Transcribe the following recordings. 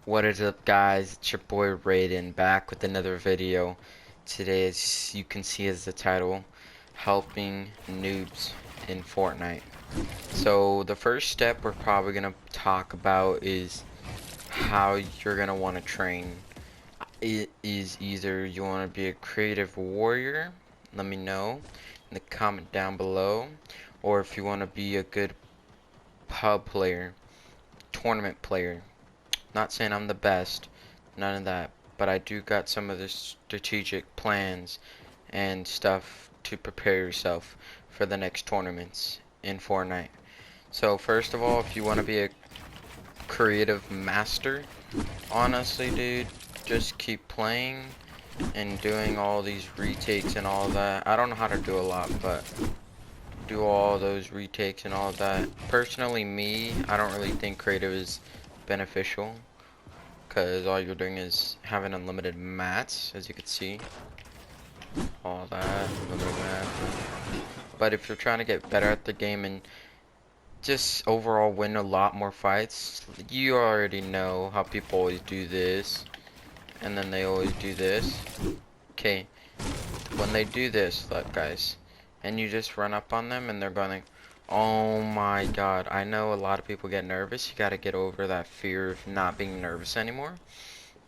What is up, guys? It's your boy Radien back with another video. Today, as you can see as the title, helping noobs in Fortnite. So the first step we're probably gonna talk about is how you're gonna want to train. It is either you want to be a creative warrior, let me know in the comment down below, or if you want to be a good pub player, tournament player. Not saying I'm the best, none of that, but I do got some of the strategic plans and stuff to prepare yourself for the next tournaments in Fortnite. So first of all, if you want to be a creative master, honestly, dude, just keep playing and doing all these retakes and all that. I don't know how to do a lot, but do all those retakes and all that. Personally, me, I don't really think creative is beneficial, because all you're doing is having unlimited mats, as you can see. All that, unlimited mats. But if you're trying to get better at the game and just overall win a lot more fights, you already know how people always do this, and then they always do this. Okay, when they do this, look guys, and you just run up on them and they're going like, oh my god. I know a lot of people get nervous. You gotta get over that fear of not being nervous anymore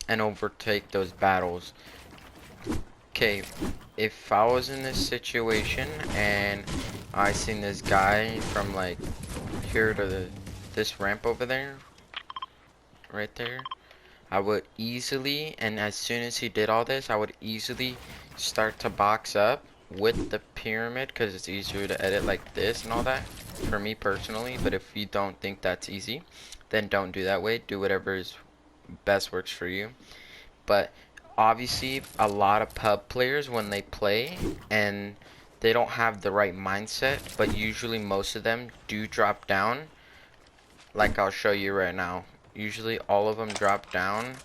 and overtake those battles. Okay, if I was in this situation and I seen this guy from like here to this ramp over there, right there, I would easily, and as soon as he did all this, I would easily start to box up with the pyramid, because it's easier to edit like this and all that for me personally. But if you don't think that's easy, then don't do that way. Do whatever is best works for you. But obviously a lot of pub players, when they play and they don't have the right mindset, but usually most of them do drop down, like I'll show you right now. Usually all of them drop down.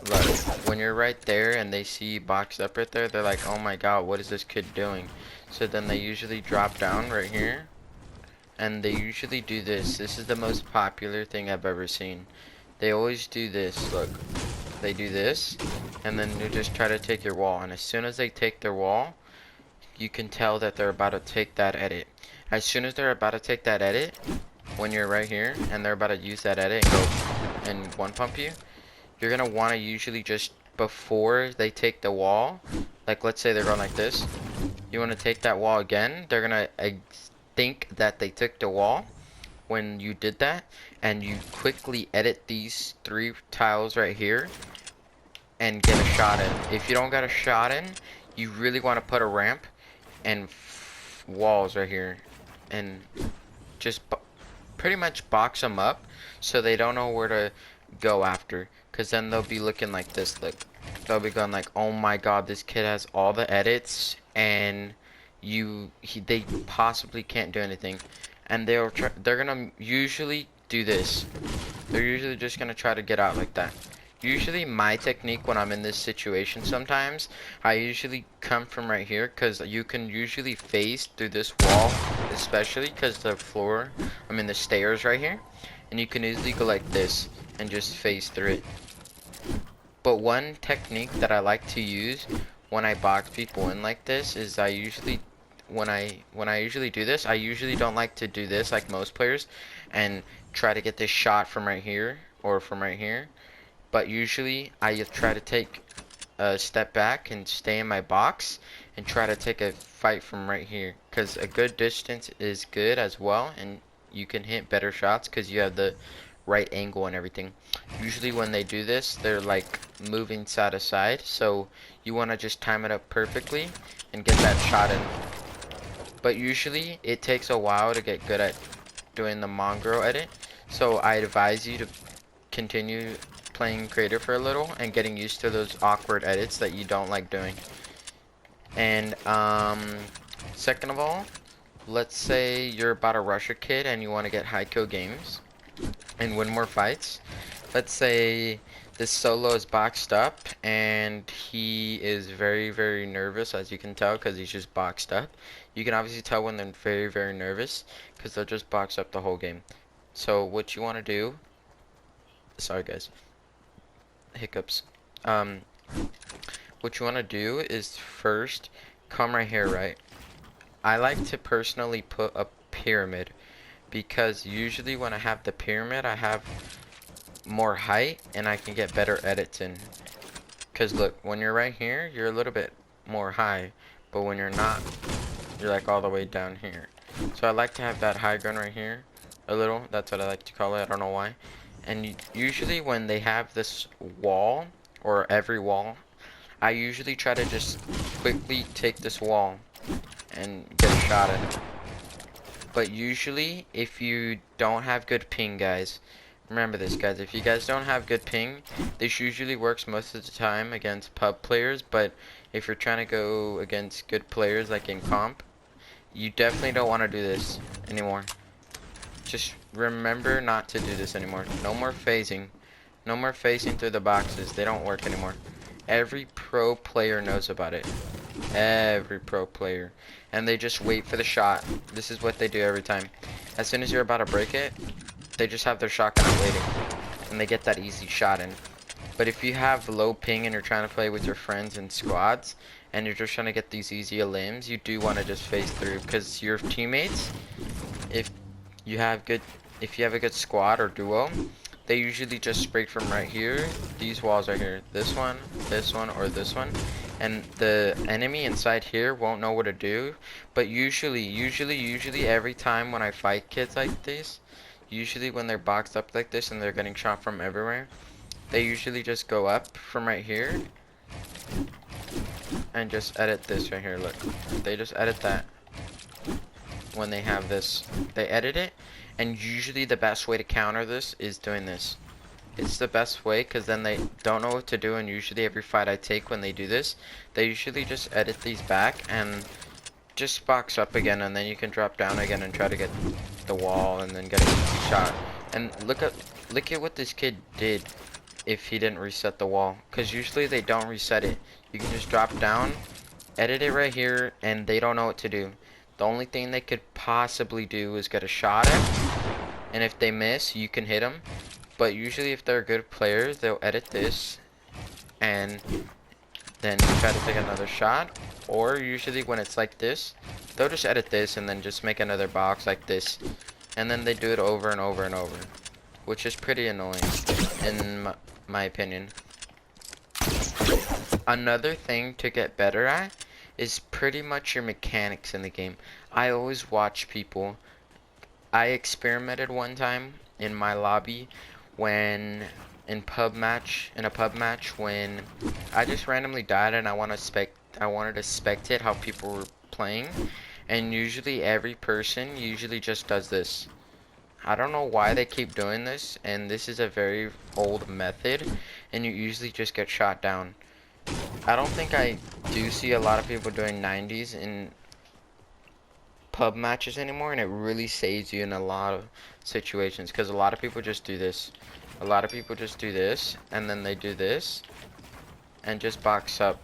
Look, when you're right there and they see you boxed up right there, they're like, oh my god, what is this kid doing? So then they usually drop down right here, and they usually do this. This is the most popular thing I've ever seen. They always do this. Look, they do this, and then they just try to take your wall, and as soon as they take their wall, you can tell that they're about to take that edit. As soon as they're about to take that edit, when you're right here and they're about to use that edit and go and one pump you, you're gonna want to usually just, before they take the wall, like let's say they're going like this, you want to take that wall again. They're gonna think that they took the wall when you did that, and you quickly edit these 3 tiles right here and get a shot in. If you don't got a shot in, you really want to put a ramp and walls right here and just pretty much box them up so they don't know where to go after, because then they'll be looking like this. Look, they'll be going like, oh my god, this kid has all the edits and they possibly can't do anything. And they're gonna usually do this. They're usually just gonna try to get out like that. Usually my technique when I'm in this situation, sometimes I usually come from right here, because you can usually face through this wall, especially because the floor, the stairs right here, and you can easily go like this and just face through it. But one technique that I like to use when I box people in like this is, I usually, when I usually do this, I usually don't like to do this like most players and try to get this shot from right here or from right here. But usually I try to take a step back and stay in my box and try to take a fight from right here, because a good distance is good as well, and you can hit better shots because you have the right angle and everything. Usually when they do this, they're like moving side to side, so you want to just time it up perfectly and get that shot in. But usually it takes a while to get good at doing the mongrel edit, so I advise you to continue playing creative for a little and getting used to those awkward edits that you don't like doing. And second of all, let's say you're about to rush a kid and you want to get high kill games and win more fights. Let's say this solo is boxed up and he is very, very nervous, as you can tell, because he's just boxed up. You can obviously tell when they're very, very nervous because they'll just box up the whole game. So what you want to do Sorry guys, hiccups. What you want to do is first come right here, right? I like to personally put a pyramid because usually when I have the pyramid I have more height and I can get better edits in. Because look, when you're right here you're a little bit more high, but when you're not, you're like all the way down here. So I like to have that high ground right here a little. That's what I like to call it. I don't know why. And usually when they have this wall, or every wall, I usually try to just quickly take this wall and get a shot at it. But usually if you don't have good ping, guys, remember this guys, if you guys don't have good ping, this usually works most of the time against pub players, but if you're trying to go against good players like in comp, you definitely don't want to do this anymore. Just remember not to do this anymore. No more phasing. No more phasing through the boxes. They don't work anymore. Every pro player knows about it. Every pro player. And they just wait for the shot. This is what they do every time. As soon as you're about to break it, they just have their shotgun out waiting. And they get that easy shot in. But if you have low ping and you're trying to play with your friends and squads, and you're just trying to get these easy limbs, you do want to just phase through. Because your teammates, if you have a good squad or duo, they usually just break from right here, these walls right here, this one, or this one, and the enemy inside here won't know what to do. But usually every time when I fight kids like this, usually when they're boxed up like this and they're getting shot from everywhere, they usually just go up from right here and just edit this right here. Look, they just edit that. When they have this, they edit it, and usually the best way to counter this is doing this. It's the best way, because then they don't know what to do, and usually every fight I take when they do this, they usually just edit these back and just box up again, and then you can drop down again and try to get the wall and then get an easy shot. And look at what this kid did if he didn't reset the wall, because usually they don't reset it. You can just drop down, edit it right here, and they don't know what to do. The only thing they could possibly do is get a shot at, and if they miss, you can hit them. But usually if they're good players, they'll edit this and then try to take another shot. Or usually when it's like this, they'll just edit this and then just make another box like this. And then they do it over and over and over, which is pretty annoying in my opinion. Another thing to get better at is pretty much your mechanics in the game. I always watch people. I experimented one time in my lobby when in a pub match when I just randomly died and I wanted to spectate how people were playing, and usually every person usually just does this. I don't know why they keep doing this, and this is a very old method, and you usually just get shot down. I don't think I do see a lot of people doing 90s in pub matches anymore, and it really saves you in a lot of situations, because a lot of people just do this. A lot of people just do this, and then they do this, and just box up.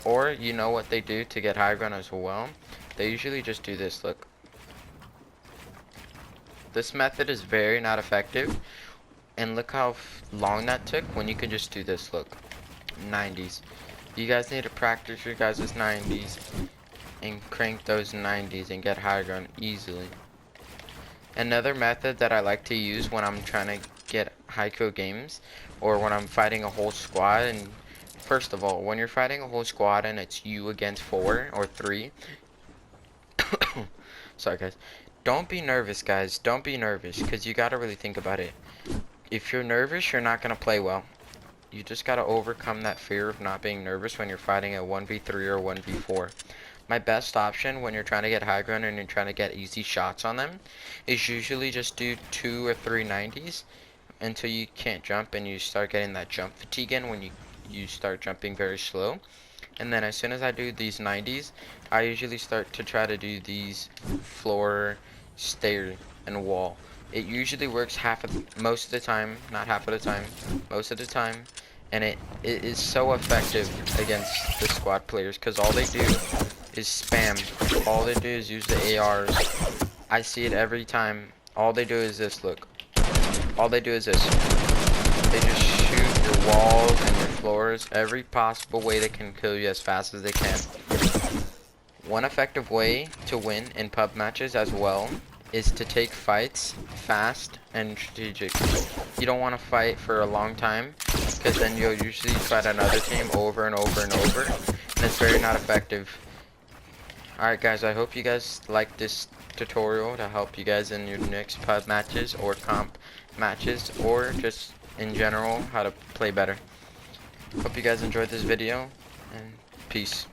Or, you know what they do to get high ground as well? They usually just do this, look. This method is very not effective, and look how long that took when you can just do this, look. 90s. You guys need to practice your guys' 90s and crank those 90s and get high ground easily. Another method that I like to use when I'm trying to get high kill games, or when I'm fighting a whole squad, and first of all, when you're fighting a whole squad and it's you against 4 or 3, sorry guys, don't be nervous guys, don't be nervous, because you gotta really think about it. If you're nervous, you're not gonna play well. You just gotta overcome that fear of not being nervous when you're fighting a 1v3 or 1v4. My best option when you're trying to get high ground and you're trying to get easy shots on them is usually just do 2 or 3 90s until you can't jump and you start getting that jump fatigue in when you start jumping very slow. And then as soon as I do these 90s, I usually start to try to do these floor, stair, and wall. It usually works most of the time, not half of the time, most of the time, and it is so effective against the squad players, because all they do is spam. All they do is use the ARs. I see it every time. All they do is this, look. All they do is this. They just shoot your walls and your floors, every possible way they can kill you as fast as they can. One effective way to win in pub matches as well is to take fights fast and strategic. You don't want to fight for a long time, because then you'll usually fight another team over and over and over, and it's very not effective. Alright guys, I hope you guys like this tutorial to help you guys in your next pub matches or comp matches, or just in general how to play better. Hope you guys enjoyed this video, and peace.